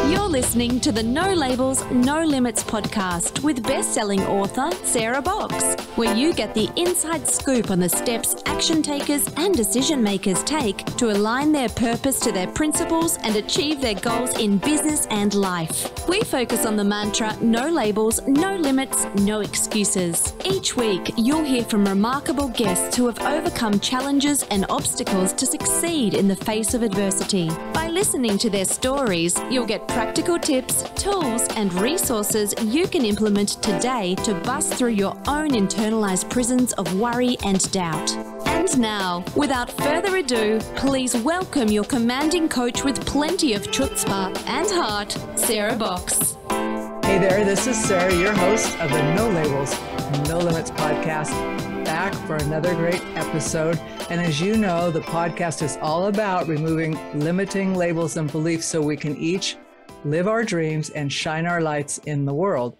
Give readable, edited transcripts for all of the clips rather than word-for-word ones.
You're listening to the No Labels, No Limits podcast with best-selling author Sarah Box, where you get the inside scoop on the steps action takers and decision makers take to align their purpose to their principles and achieve their goals in business and life. We focus on the mantra, no labels, no limits, no excuses. Each week, you'll hear from remarkable guests who have overcome challenges and obstacles to succeed in the face of adversity. By listening to their stories, you'll get practical tips, tools, and resources you can implement today to bust through your own internalized prisons of worry and doubt. And now, without further ado, please welcome your commanding coach with plenty of chutzpah and heart, Sarah Box. Hey there, this is Sarah, your host of the No Labels, No Limits podcast, back for another great episode. And as you know, the podcast is all about removing limiting labels and beliefs so we can each live our dreams and shine our lights in the world.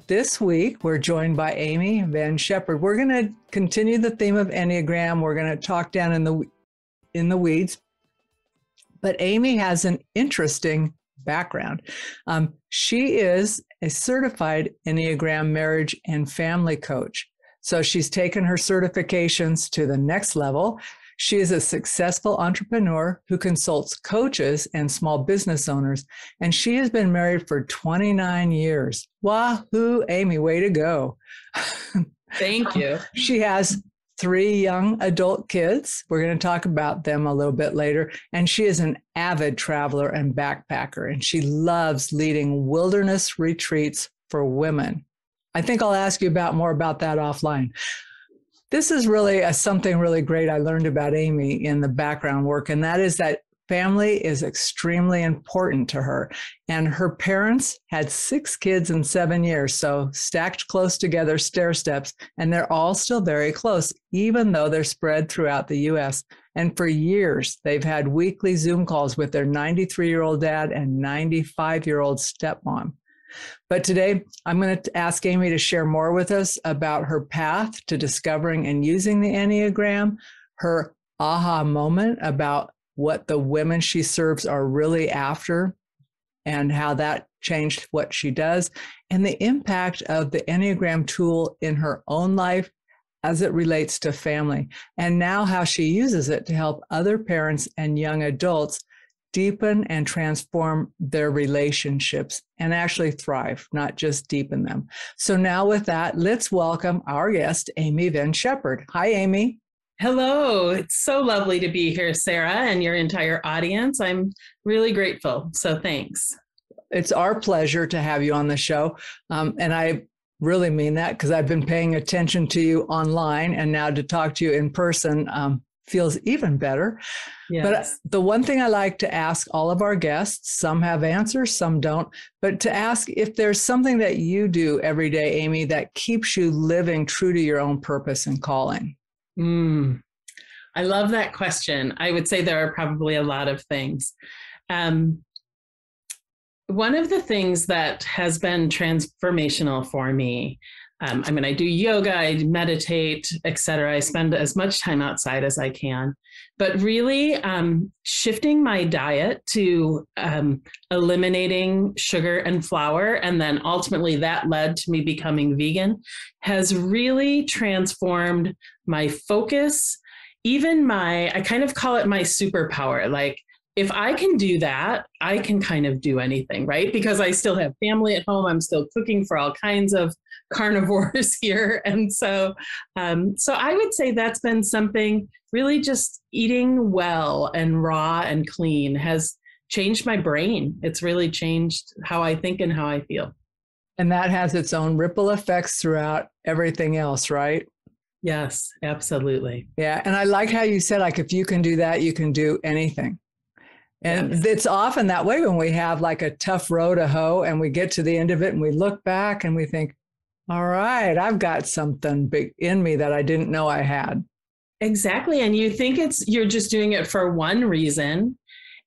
This week, we're joined by Amy Venn Shepard. We're going to continue the theme of Enneagram. We're going to talk down in the weeds. But Amy has an interesting background. She is a certified Enneagram marriage and family coach. So she's taken her certifications to the next level. She is a successful entrepreneur who consults coaches and small business owners, and she has been married for 29 years. Wahoo, Amy, way to go. Thank you. She has 3 young adult kids. We're going to talk about them a little bit later. And she is an avid traveler and backpacker, and she loves leading wilderness retreats for women. I think I'll ask you more about that offline. This is really something really great I learned about Amy in the background work, and that is that family is extremely important to her. And her parents had 6 kids in 7 years, so stacked close together, stair steps, and they're all still very close, even though they're spread throughout the U.S. And for years, they've had weekly Zoom calls with their 93-year-old dad and 95-year-old stepmom. But today, I'm going to ask Amy to share more with us about her path to discovering and using the Enneagram, her aha moment about what the women she serves are really after and how that changed what she does, and the impact of the Enneagram tool in her own life as it relates to family, and now how she uses it to help other parents and young adults deepen and transform their relationships and actually thrive, not just deepen them. So now with that, let's welcome our guest, Amy Venn Shepard. Hi, Amy. Hello. It's so lovely to be here, Sarah, and your entire audience. I'm really grateful. So thanks. It's our pleasure to have you on the show. And I really mean that because I've been paying attention to you online, and now to talk to you in person feels even better. Yes. But the one thing I like to ask all of our guests, some have answers, some don't, but to ask if there's something that you do every day, Amy, that keeps you living true to your own purpose and calling. I love that question. I would say there are probably a lot of things. One of the things that has been transformational for me, I do yoga, I meditate, etc. I spend as much time outside as I can, but really shifting my diet to eliminating sugar and flour, and then ultimately that led to me becoming vegan, has really transformed my focus, even I kind of call it my superpower. Like, if I can do that, I can kind of do anything, right? Because I still have family at home. I'm still cooking for all kinds of carnivores here. And so I would say that's been something, really just eating well and raw and clean has changed my brain. It's really changed how I think and how I feel. And that has its own ripple effects throughout everything else, right? Yes, absolutely. Yeah. And I like how you said, like, if you can do that, you can do anything. And yes, it's often that way when we have like a tough row to hoe and we get to the end of it and we look back and we think, all right, I've got something big in me that I didn't know I had. Exactly. And you think you're just doing it for one reason.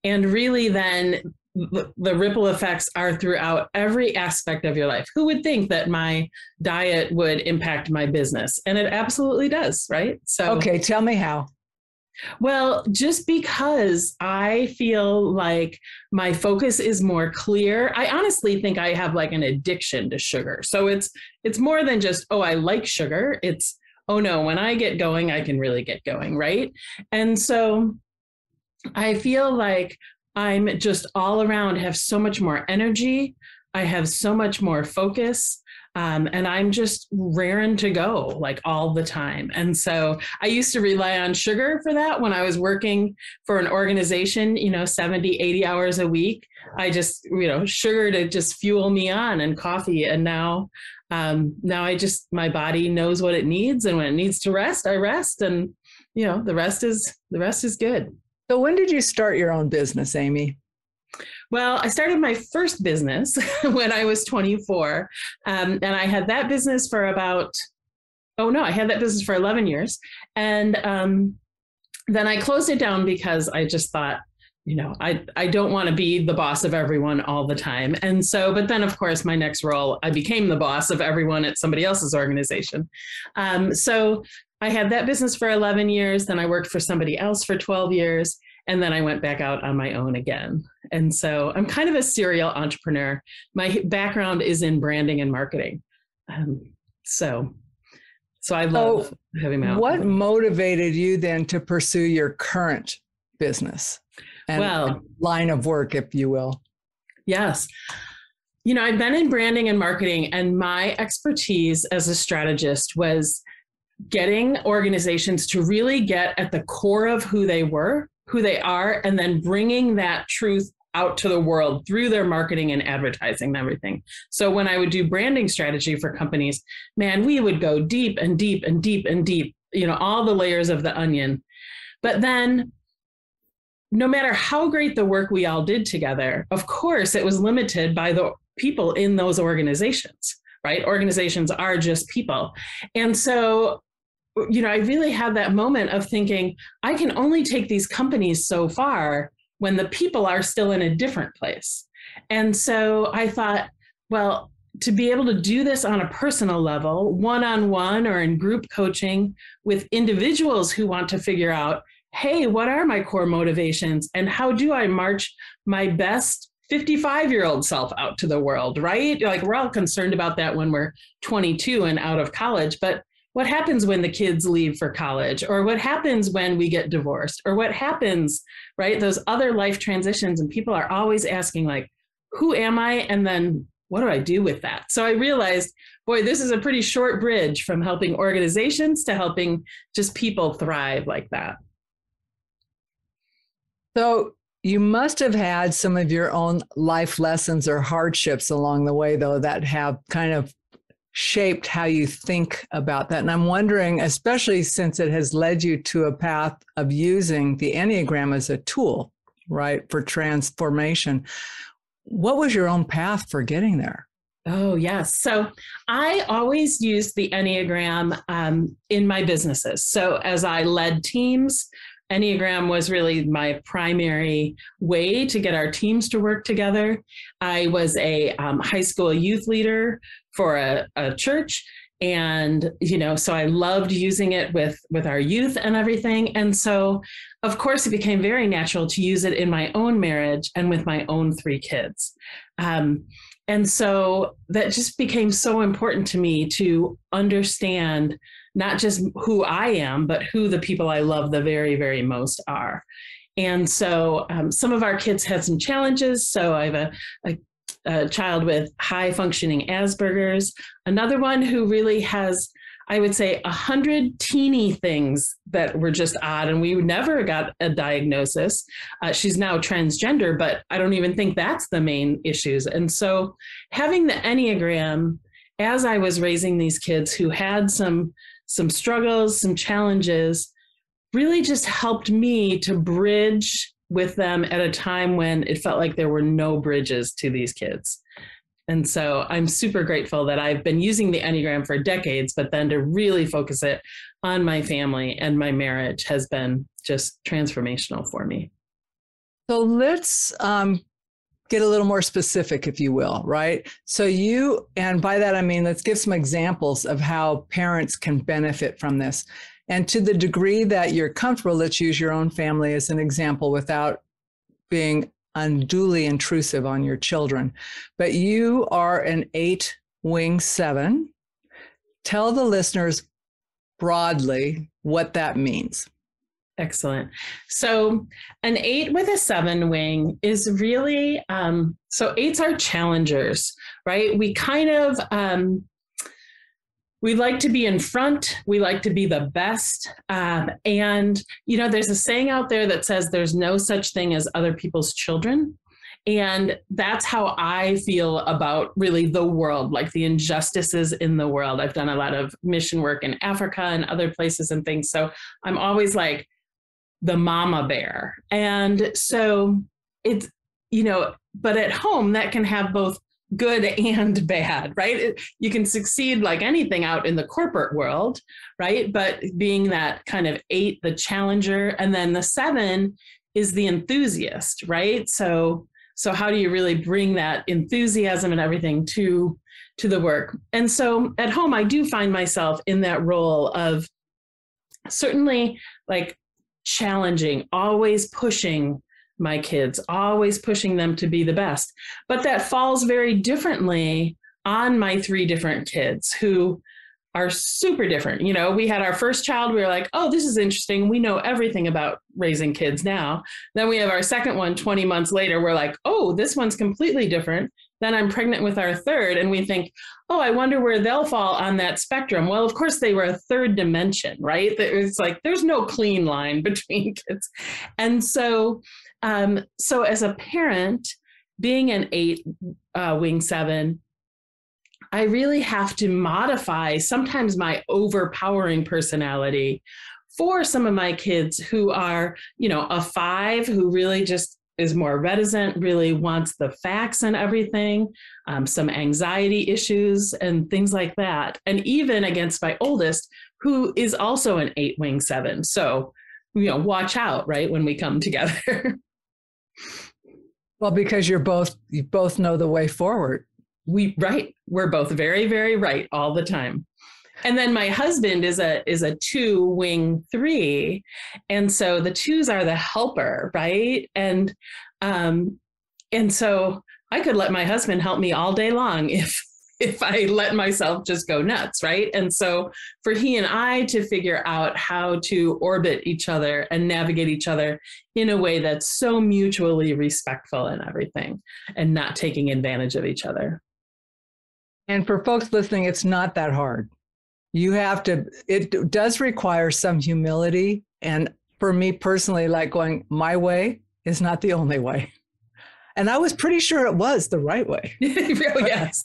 And really then the ripple effects are throughout every aspect of your life. Who would think that my diet would impact my business? And it absolutely does, right? So, okay, tell me how. Well, just because I feel like my focus is more clear. I honestly think I have like an addiction to sugar. So it's more than just, oh, I like sugar. It's, oh no, when I get going, I can really get going, right? And so I feel like I'm just all around have so much more energy. I have so much more focus. And I'm just raring to go like all the time. And so I used to rely on sugar for that when I was working for an organization, 70, 80 hours a week. I just, sugar to just fuel me on, and coffee. And now my body knows what it needs. And when it needs to rest, I rest. And, the rest is good. So when did you start your own business, Amy? Well, I started my first business when I was 24. And I had that business for I had that business for 11 years. And then I closed it down because I just thought, I don't want to be the boss of everyone all the time. And so, but then of course, my next role, I became the boss of everyone at somebody else's organization. So I had that business for 11 years. Then I worked for somebody else for 12 years. And then I went back out on my own again. And so I'm kind of a serial entrepreneur. My background is in branding and marketing. So I love having my own. What motivated you then to pursue your current business and line of work, if you will? Yes. I've been in branding and marketing, and my expertise as a strategist was getting organizations to really get at the core of who they are, and then bringing that truth out to the world through their marketing and advertising and everything. So when I would do branding strategy for companies, man, we would go deep and deep and deep and deep, all the layers of the onion. But then no matter how great the work we all did together, of course, it was limited by the people in those organizations, right? Organizations are just people. And so I really had that moment of thinking, I can only take these companies so far when the people are still in a different place. And so I thought, well, to be able to do this on a personal level, one-on-one or in group coaching with individuals who want to figure out, hey, what are my core motivations and how do I march my best 55-year-old self out to the world, right? Like we're all concerned about that when we're 22 and out of college, but what happens when the kids leave for college, or what happens when we get divorced, or what happens, right? Those other life transitions, and people are always asking like, who am I? And then what do I do with that? So I realized, boy, this is a pretty short bridge from helping organizations to helping just people thrive like that. So you must have had some of your own life lessons or hardships along the way, though, that have kind of shaped how you think about that. And I'm wondering, especially since it has led you to a path of using the Enneagram as a tool, right, for transformation. What was your own path for getting there? Oh, yes. So I always used the Enneagram in my businesses. So as I led teams, Enneagram was really my primary way to get our teams to work together. I was a high school youth leader for a church. And, so I loved using it with our youth and everything. And so, of course, it became very natural to use it in my own marriage and with my own 3 kids. And so that just became so important to me to understand not just who I am, but who the people I love the very, very most are. And so some of our kids had some challenges. So I have a child with high functioning Asperger's, another one who really has, I would say, 100 teeny things that were just odd, and we never got a diagnosis. She's now transgender, but I don't even think that's the main issues. And so having the Enneagram, as I was raising these kids who had some struggles, some challenges, really just helped me to bridge with them at a time when it felt like there were no bridges to these kids. And so I'm super grateful that I've been using the Enneagram for decades, but then to really focus it on my family and my marriage has been just transformational for me. So let's get a little more specific, if you will, right? So and by that I mean, let's give some examples of how parents can benefit from this. And to the degree that you're comfortable, let's use your own family as an example without being unduly intrusive on your children. But you are an 8 wing 7. Tell the listeners broadly what that means. Excellent. So an 8 with a 7 wing is really, so 8s are challengers, right? We kind of, we like to be in front. We like to be the best. And, there's a saying out there that says there's no such thing as other people's children. And that's how I feel about really the world, like the injustices in the world. I've done a lot of mission work in Africa and other places and things. So I'm always like the mama bear. And so it's, but at home that can have both good and bad, right? You can succeed like anything out in the corporate world, right? But being that kind of 8, the challenger, and then the 7 is the enthusiast, right? So how do you really bring that enthusiasm and everything to the work? And so at home, I do find myself in that role of certainly like challenging, always pushing my kids, always pushing them to be the best. But that falls very differently on my 3 different kids who are super different. We had our first child, we were like, oh, this is interesting. We know everything about raising kids now. Then we have our second one 20 months later, we're like, oh, this one's completely different. Then I'm pregnant with our third and we think, oh, I wonder where they'll fall on that spectrum. Well, of course they were a third dimension, right? It's like, there's no clean line between kids. And so as a parent, being an 8 wing 7, I really have to modify sometimes my overpowering personality for some of my kids who are, a 5 who really just is more reticent, really wants the facts and everything, some anxiety issues and things like that. And even against my oldest, who is also an 8 wing 7. So, watch out, right, when we come together. Well, because you both know the way forward. We're both very, very right all the time. And then my husband is a 2 wing 3. And so the 2s are the helper, right? And so I could let my husband help me all day long if I let myself just go nuts, right? And so for he and I to figure out how to orbit each other and navigate each other in a way that's so mutually respectful and everything and not taking advantage of each other. And for folks listening, it's not that hard. It does require some humility. And for me personally, like going my way is not the only way. And I was pretty sure it was the right way. Yes.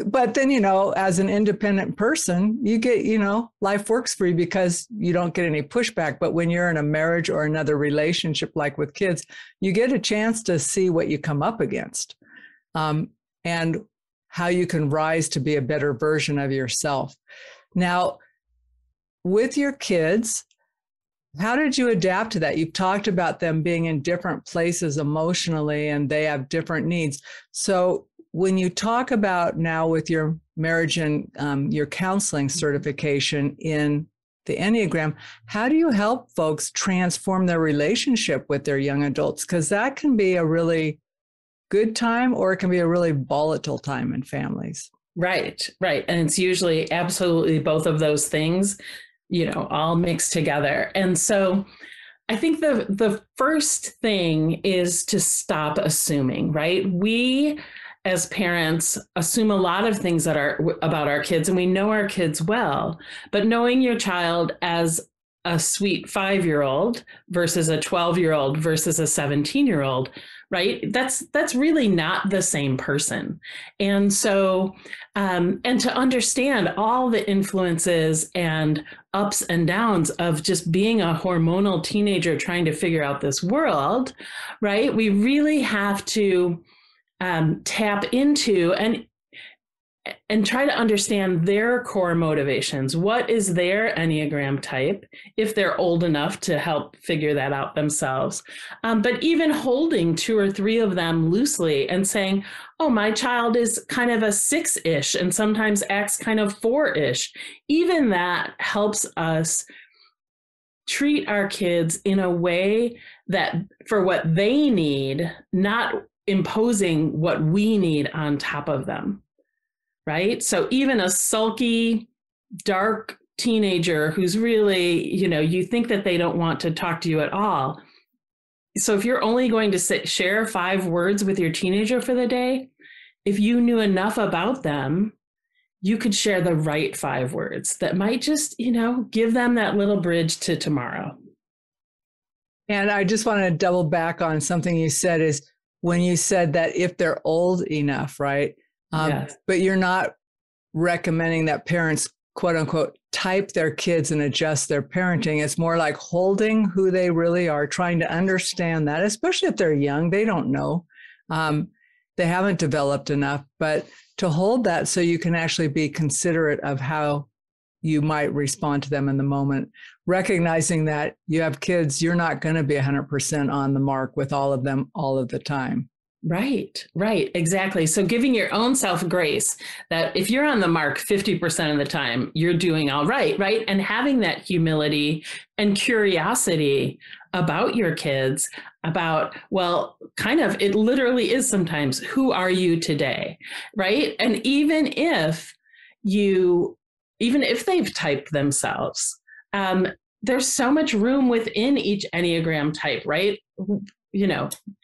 But then, as an independent person, you get, life works for you because you don't get any pushback. But when you're in a marriage or another relationship, like with kids, you get a chance to see what you come up against. And how you can rise to be a better version of yourself. Now, with your kids, how did you adapt to that? You've talked about them being in different places emotionally and they have different needs. So when you talk about now with your marriage and your counseling certification in the Enneagram, how do you help folks transform their relationship with their young adults? Because that can be a really good time or it can be a really volatile time in families. Right. And it's usually absolutely both of those things, all mixed together. And so I think the first thing is to stop assuming, right? We as parents assume a lot of things that are about our kids and we know our kids well, but knowing your child as a sweet 5-year-old versus a 12-year-old versus a 17-year-old, right? That's really not the same person. And so, and to understand all the influences and ups and downs of just being a hormonal teenager trying to figure out this world, right? We really have to tap into, and and try to understand their core motivations. What is their Enneagram type, if they're old enough to help figure that out themselves. But even holding 2 or 3 of them loosely and saying, oh, my child is kind of a 6-ish and sometimes acts kind of 4-ish. Even that helps us treat our kids in a way that for what they need, not imposing what we need on top of them. Right? So even a sulky, dark teenager who's really, you think that they don't want to talk to you at all. So if you're only going to share 5 words with your teenager for the day, if you knew enough about them, you could share the right 5 words that might just, give them that little bridge to tomorrow. And I just want to double back on something you said, is when you said that if they're old enough, right? Yes. But you're not recommending that parents, quote unquote, type their kids and adjust their parenting. It's more like holding who they really are, trying to understand that, especially if they're young, they don't know. They haven't developed enough, but to hold that so you can actually be considerate of how you might respond to them in the moment, recognizing that you have kids, you're not going to be 100% on the mark with all of them all of the time. Right, exactly. So giving your own self grace that if you're on the mark 50% of the time, you're doing all right, right? And having that humility and curiosity about your kids, about, well, kind of, it literally is sometimes, who are you today, right? And even if they've typed themselves, there's so much room within each Enneagram type, right?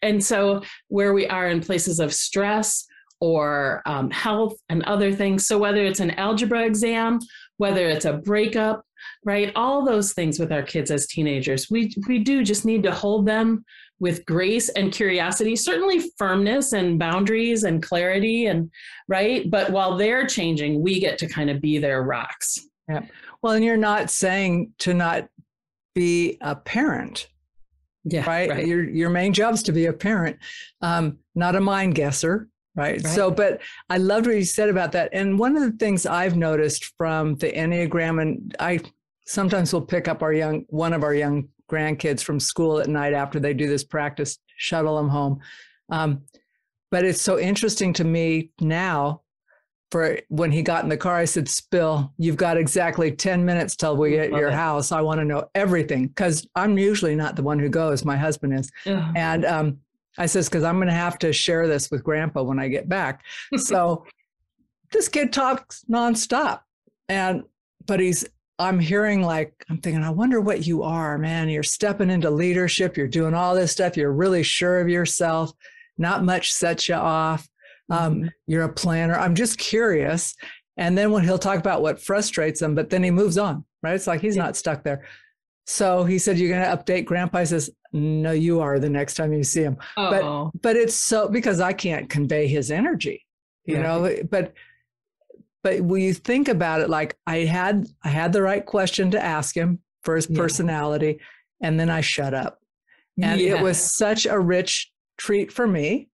And so where we are in places of stress or health and other things. So whether it's an algebra exam, whether it's a breakup, right? All those things with our kids as teenagers, we do just need to hold them with grace and curiosity, certainly firmness and boundaries and clarity, and right. But while they're changing, we get to kind of be their rocks. Yeah. Well, and you're not saying to not be a parent. Yeah, right. Your main job is to be a parent, not a mind guesser. Right. So, but I loved what you said about that. And one of the things I've noticed from the Enneagram, and I sometimes will pick up one of our young grandkids from school at night after they do this practice, shuttle them home. But it's so interesting to me now. For when he got in the car, I said, Spill, you've got exactly 10 minutes till we get your house. I want to know everything, because I'm usually not the one who goes. My husband is. Yeah. And I says, because I'm going to have to share this with Grandpa when I get back. So this kid talks nonstop. But I'm hearing, I'm thinking, I wonder what you are, man. You're stepping into leadership. You're doing all this stuff. You're really sure of yourself. Not much sets you off. You're a planner. I'm just curious. And then when he'll talk about what frustrates him, but then he moves on, right? It's like he's not stuck there. So he said, you're going to update Grandpa? I says, no, you are the next time you see him. Oh. But it's so, because I can't convey his energy, you know, but when you think about it, like I had the right question to ask him for his personality, and then I shut up. And it was such a rich treat for me.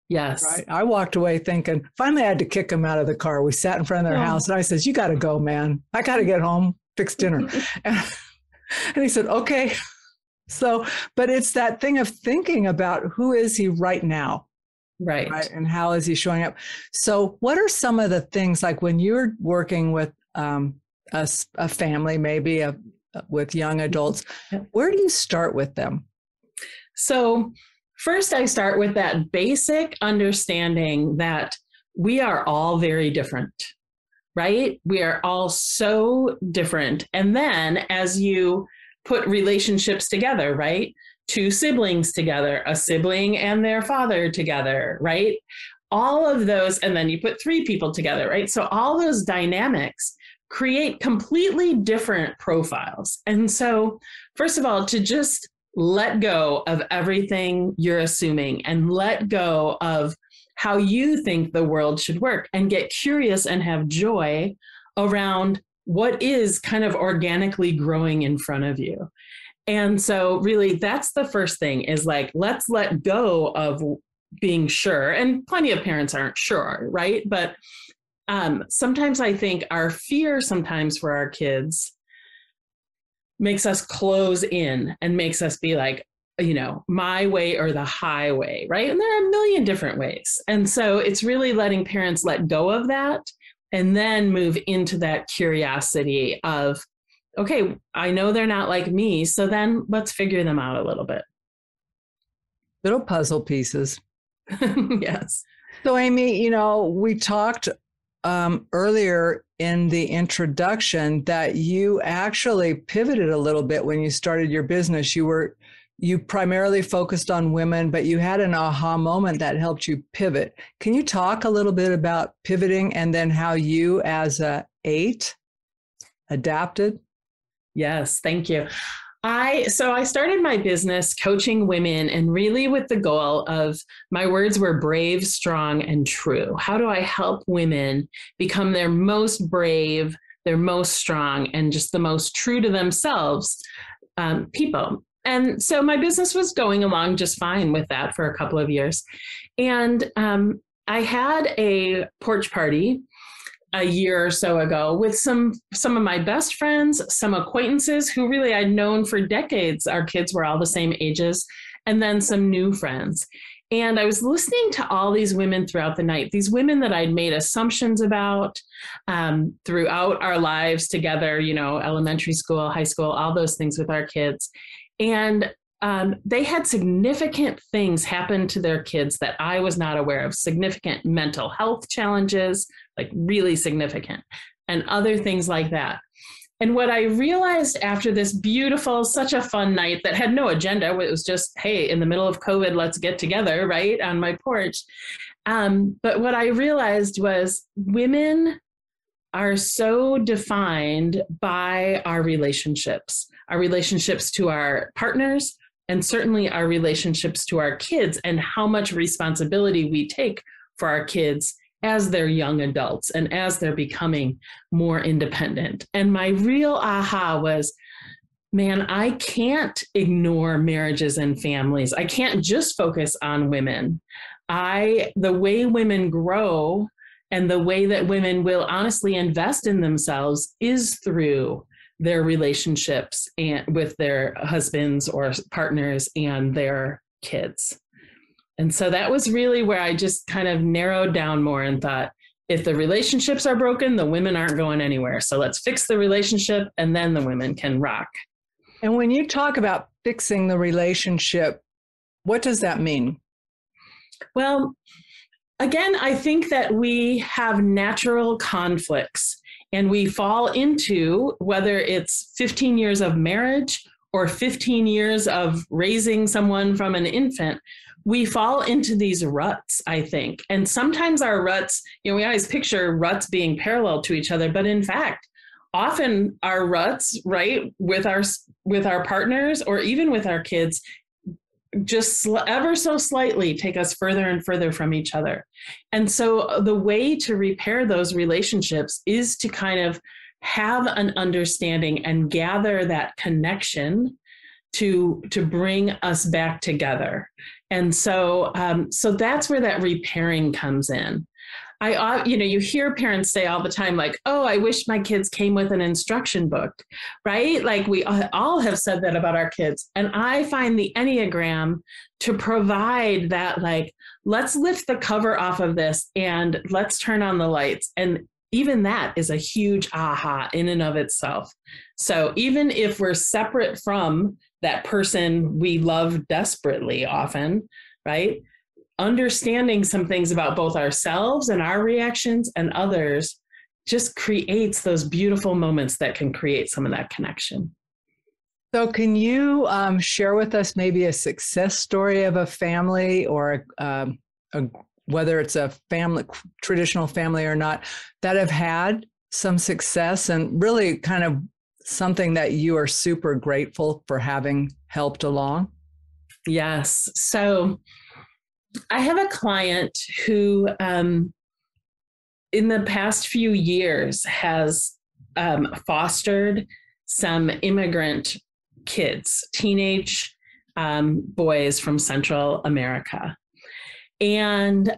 Yes. Right. I walked away thinking, finally I had to kick him out of the car. We sat in front of their house and I says, you got to go, man. I got to get home, fix dinner. And he said, okay. So, but it's that thing of thinking about who is he right now? Right. And how is he showing up? So what are some of the things, like when you're working with a family, maybe with young adults, where do you start with them? So first, I start with that basic understanding that we are all very different, right? We are all so different. And then as you put relationships together, right? 2 siblings together, a sibling and their father together, right? All of those, and then you put 3 people together, right? So all those dynamics create completely different profiles. And so, first of all, to just let go of everything you're assuming and let go of how you think the world should work, and get curious and have joy around what is kind of organically growing in front of you. And so really that's the first thing, is like, let's let go of being sure. And plenty of parents aren't sure, right? But sometimes I think our fear sometimes for our kids makes us close in and makes us be like, my way or the highway, right? And there are a million different ways. And so it's really letting parents let go of that and then move into that curiosity of, okay, I know they're not like me, so then let's figure them out a little bit. Little puzzle pieces. Yes. So Amy, we talked earlier in the introduction that you actually pivoted a little bit when you started your business. You primarily focused on women, but you had an aha moment that helped you pivot. Can you talk a little bit about pivoting and then how you as a 8 adapted? Yes, thank you. I started my business coaching women, and really with the goal of, my words were brave, strong, and true. How do I help women become their most brave, their most strong, and just the most true to themselves people? And so my business was going along just fine with that for a couple of years. And I had a porch party a year or so ago with some of my best friends, some acquaintances who really I'd known for decades. Our kids were all the same ages, and then some new friends. And I was listening to all these women throughout the night, these women that I'd made assumptions about throughout our lives together, elementary school, high school, all those things with our kids. And they had significant things happen to their kids that I was not aware of, significant mental health challenges, like really significant, and other things like that. And what I realized after this beautiful, such a fun night that had no agenda, it was just, hey, in the middle of COVID, let's get together, right, on my porch. But what I realized was women are so defined by our relationships to our partners, and certainly our relationships to our kids, and how much responsibility we take for our kids as they're young adults and as they're becoming more independent. And my real aha was, man, I can't ignore marriages and families. I can't just focus on women. The way women grow and the way that women will honestly invest in themselves is through their relationships and with their husbands or partners and their kids. And so that was really where I just kind of narrowed down more and thought, if the relationships are broken, the women aren't going anywhere. So let's fix the relationship, and then the women can rock. And when you talk about fixing the relationship, what does that mean? Well, again, I think that we have natural conflicts, and we fall into, whether it's 15 years of marriage or 15 years of raising someone from an infant, we fall into these ruts, I think. And sometimes our ruts, we always picture ruts being parallel to each other, but in fact, often our ruts, right, with our partners or even with our kids, just ever so slightly take us further and further from each other. And so the way to repair those relationships is to kind of have an understanding and gather that connection to bring us back together. And so that's where that repairing comes in. You hear parents say all the time, like, oh, I wish my kids came with an instruction book, right? Like we all have said that about our kids. And I find the Enneagram to provide that, like, let's lift the cover off of this and let's turn on the lights. And even that is a huge aha in and of itself. So even if we're separate from that person we love desperately often, right? Understanding some things about both ourselves and our reactions and others just creates those beautiful moments that can create some of that connection. So can you share with us maybe a success story of a family, or whether it's a family, traditional family or not, that have had some success and really kind of something that you are super grateful for having helped along? Yes. So I have a client who in the past few years has fostered some immigrant kids, teenage boys from Central America. And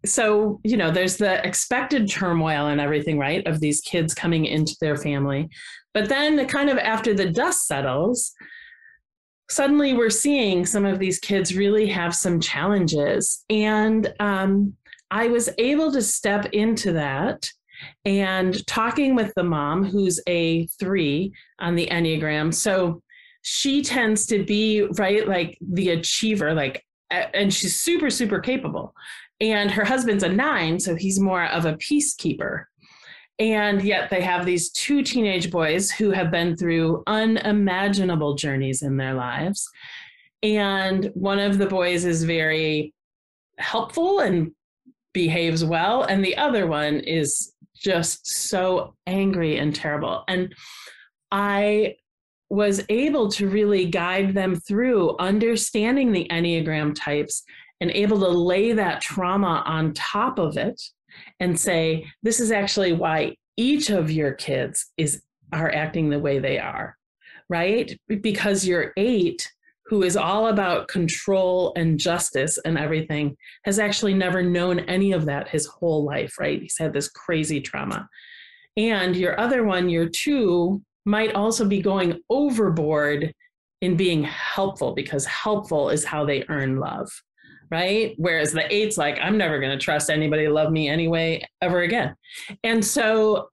so, there's the expected turmoil and everything, right, of these kids coming into their family. But then kind of after the dust settles, suddenly we're seeing some of these kids really have some challenges. And I was able to step into that and talking with the mom, who's a 3 on the Enneagram. So she tends to be, right, like the achiever, like, and she's super, super capable. And her husband's a 9, so he's more of a peacekeeper. And yet they have these 2 teenage boys who have been through unimaginable journeys in their lives. And one of the boys is very helpful and behaves well. And the other one is just so angry and terrible. And I was able to really guide them through understanding the Enneagram types and able to lay that trauma on top of it and say, this is actually why each of your kids are acting the way they are, right? Because your 8, who is all about control and justice and everything, has actually never known any of that his whole life, right? He's had this crazy trauma. And your other one, your 2, might also be going overboard in being helpful, because helpful is how they earn love. Right? Whereas the 8's like, I'm never going to trust anybody to love me anyway, ever again. And so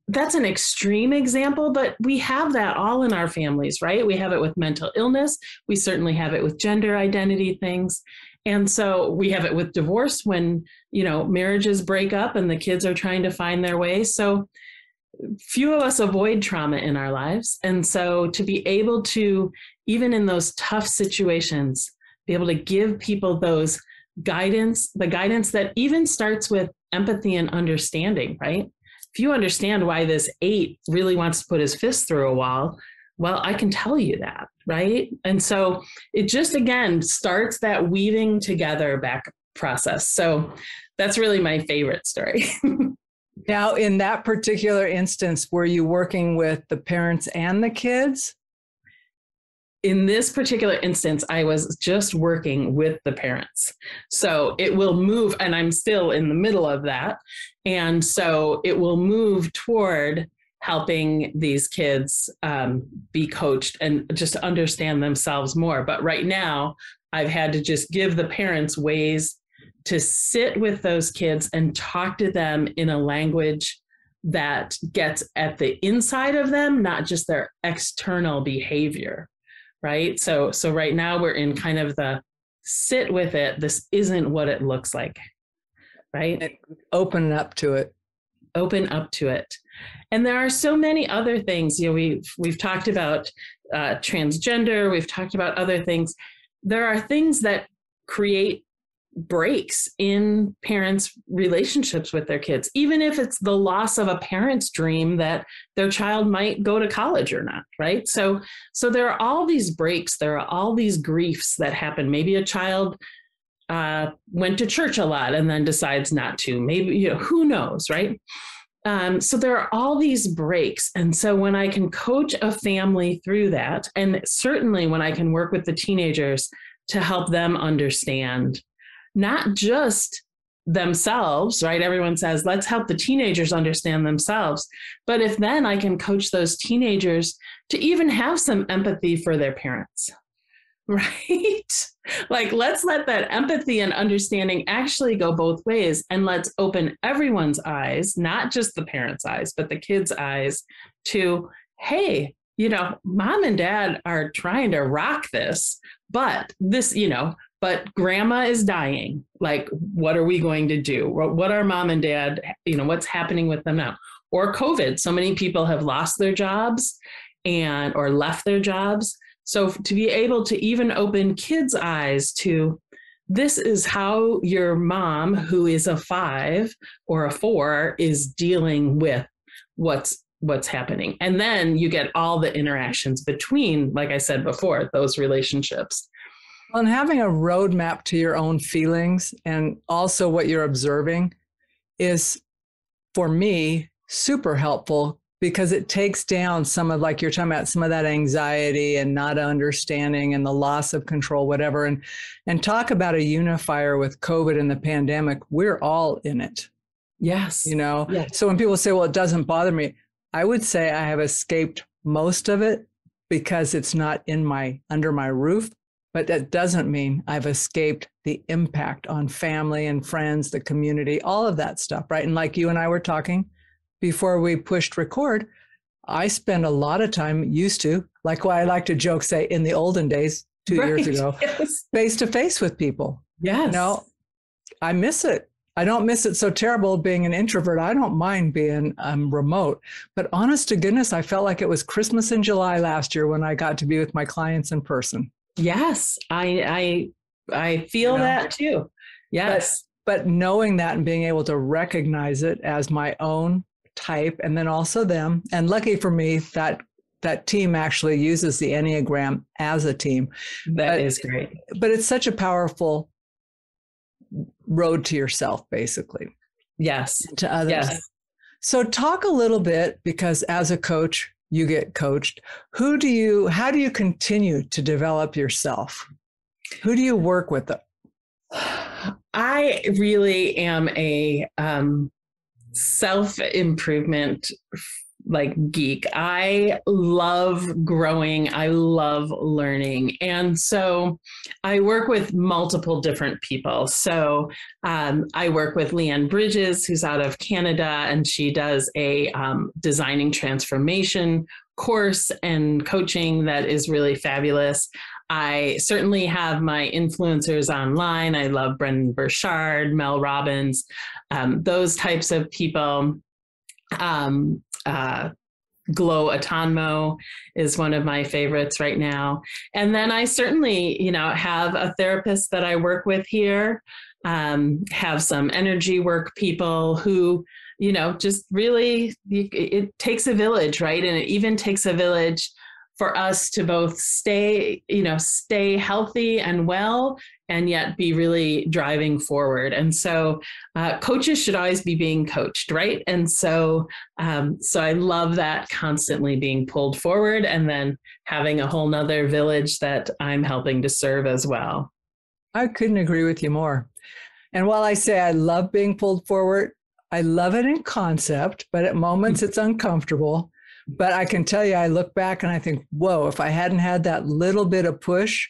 that's an extreme example, but we have that all in our families, right? We have it with mental illness. We certainly have it with gender identity things. And so we have it with divorce when, marriages break up and the kids are trying to find their way. So few of us avoid trauma in our lives. And so to be able to, even in those tough situations, be able to give people those guidance, the guidance that even starts with empathy and understanding, right? If you understand why this 8 really wants to put his fist through a wall, well, I can tell you that, right? And so it just, again, starts that weaving together back process. So that's really my favorite story. Now, in that particular instance, were you working with the parents and the kids? In this particular instance, I was just working with the parents. So it will move, and I'm still in the middle of that. And so it will move toward helping these kids be coached and just understand themselves more. But right now, I've had to just give the parents ways to sit with those kids and talk to them in a language that gets at the inside of them, not just their external behavior. Right. So right now we're in kind of the sit with it. This isn't what it looks like. Right. Open up to it. Open up to it. And there are so many other things. We've talked about transgender. We've talked about other things. There are things that create breaks in parents' relationships with their kids, even if it's the loss of a parent's dream that their child might go to college or not, right? So there are all these breaks, there are all these griefs that happen. Maybe a child went to church a lot and then decides not to. Maybe, who knows, right? So there are all these breaks. And so when I can coach a family through that, and certainly when I can work with the teenagers to help them understand not just themselves, right? Everyone says, let's help the teenagers understand themselves. But if then I can coach those teenagers to even have some empathy for their parents, right? Like, let's let that empathy and understanding actually go both ways. And let's open everyone's eyes, not just the parents' eyes, but the kids' eyes to, hey, mom and dad are trying to rock this, but this, but grandma is dying. Like, what are we going to do? What are mom and dad, what's happening with them now? Or COVID. So many people have lost their jobs or left their jobs. So to be able to even open kids' eyes to, this is how your mom, who is a 5 or a 4, is dealing with what's happening. And then you get all the interactions between, like I said before, those relationships. Well, and having a roadmap to your own feelings and also what you're observing is, for me, super helpful, because it takes down some of, like you're talking about, some of that anxiety and not understanding and the loss of control, whatever. And talk about a unifier with COVID and the pandemic. We're all in it. Yes. So when people say, well, it doesn't bother me, I would say I have escaped most of it because it's not under my roof. But that doesn't mean I've escaped the impact on family and friends, the community, all of that stuff, right? And like you and I were talking before we pushed record, I spend a lot of time, used to, like what I like to joke, say, in the olden days, 2 years ago, face to face with people. Yes. I miss it. I don't miss it so terrible being an introvert. I don't mind being remote. But honest to goodness, I felt like it was Christmas in July last year when I got to be with my clients in person. Yes, I feel that too. Yes. But knowing that and being able to recognize it as my own type, and then also them. And lucky for me, that team actually uses the Enneagram as a team. That is great. But it's such a powerful road to yourself, basically. Yes. To others. Yes. So talk a little bit, because as a coach, you get coached. How do you continue to develop yourself? Who do you work with? I really am a self-improvement geek. I love growing. I love learning. And so I work with multiple different people. So I work with Leanne Bridges, who's out of Canada, and she does a designing transformation course and coaching that is really fabulous. I certainly have my influencers online. I love Brendan Burchard, Mel Robbins, those types of people. Glow Atonmo is one of my favorites right now. And then I certainly, have a therapist that I work with here, have some energy work people who, just really, it takes a village, right? And it even takes a village for us to both stay healthy and well, and yet be really driving forward. And so coaches should always be being coached, right? And so I love that, constantly being pulled forward, and then having a whole nother village that I'm helping to serve as well. I couldn't agree with you more. And while I say I love being pulled forward, I love it in concept, but at moments it's uncomfortable. But I can tell you, I look back and I think, whoa, if I hadn't had that little bit of push,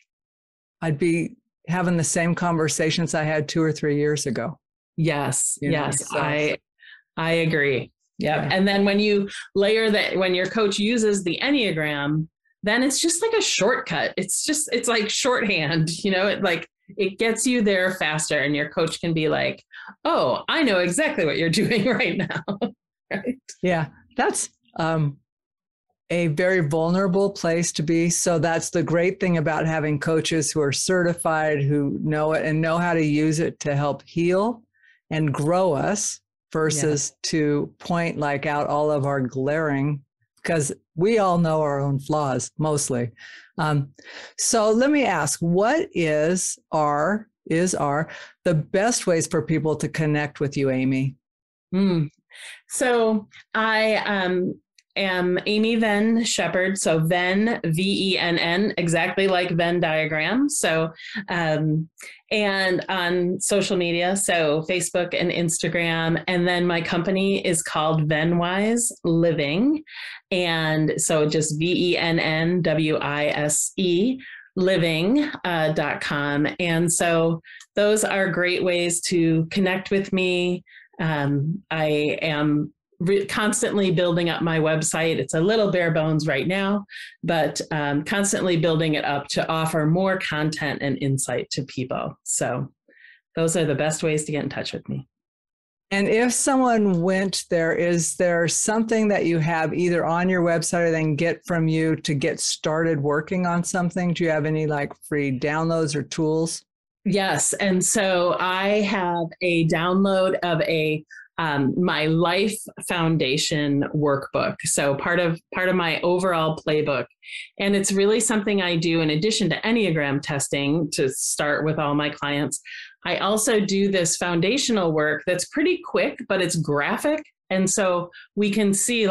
I'd be having the same conversations I had 2 or 3 years ago. Yes. So. I agree. Yeah. And then when you layer that, when your coach uses the Enneagram, then it's just like a shortcut. It's like shorthand, it gets you there faster, and your coach can be like, oh, I know exactly what you're doing right now. Right? Yeah. That's, a very vulnerable place to be. So that's the great thing about having coaches who are certified, who know it and know how to use it to help heal and grow us, versus to point out all of our glaring, because we all know our own flaws mostly. So let me ask, what are the best ways for people to connect with you, Amy? So I am Amy Venn Shepard. So Venn, Venn, exactly like Venn diagram. So, and on social media, so Facebook and Instagram. And then my company is called Vennwise Living. And so just VENNWISE living.com. And so those are great ways to connect with me. I am constantly building up my website. It's a little bare bones right now, but constantly building it up to offer more content and insight to people. So those are the best ways to get in touch with me. And if someone went there, is there something that you have either on your website or they can get from you to get started working on something? Do you have any free downloads or tools? Yes. And so I have a download of my Life Foundation workbook. So part of my overall playbook. And it's really something I do in addition to Enneagram testing to start with all my clients. I also do this foundational work that's pretty quick, but it's graphic. And so we can see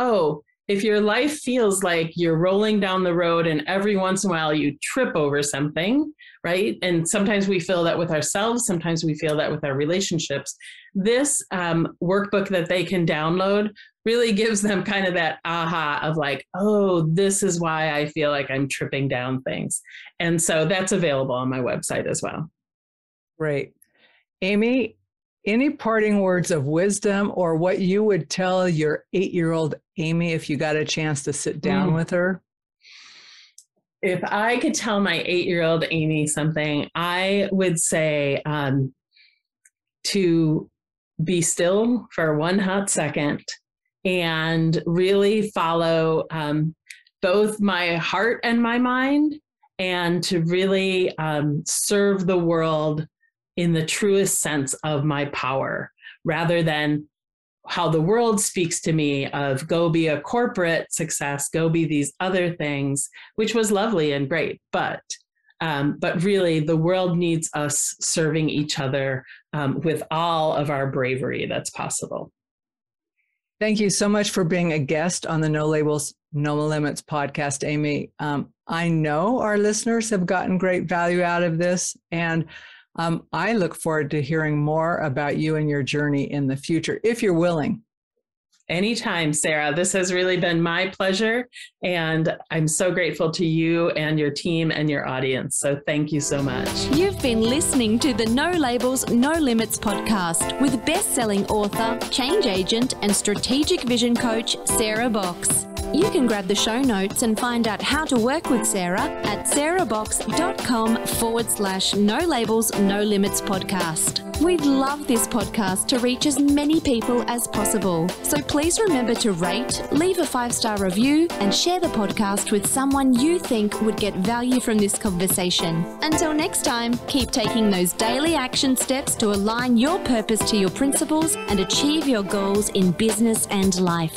oh, if your life feels like you're rolling down the road and every once in a while you trip over something, right? And sometimes we feel that with ourselves, sometimes we feel that with our relationships. This workbook that they can download really gives them kind of that aha of like, oh, this is why I feel like I'm tripping down things. And so that's available on my website as well. Great. Amy, any parting words of wisdom or what you would tell your 8-year-old Amy if you got a chance to sit down with her? If I could tell my 8-year-old Amy something, I would say to be still for one hot second and really follow both my heart and my mind, and to really serve the world in the truest sense of my power, rather than how the world speaks to me of go be a corporate success, go be these other things, which was lovely and great. But really the world needs us serving each other with all of our bravery that's possible. Thank you so much for being a guest on the No Labels, No Limits podcast, Amy. I know our listeners have gotten great value out of this, and I look forward to hearing more about you and your journey in the future, if you're willing. Anytime, Sarah. This has really been my pleasure, and I'm so grateful to you and your team and your audience. So thank you so much. You've been listening to the No Labels, No Limits podcast with best-selling author, change agent, and strategic vision coach, Sarah Box. You can grab the show notes and find out how to work with Sarah at sarahbox.com/No Labels, No Limits podcast. We'd love this podcast to reach as many people as possible. So please remember to rate, leave a 5-star review, and share the podcast with someone you think would get value from this conversation. Until next time, keep taking those daily action steps to align your purpose to your principles and achieve your goals in business and life.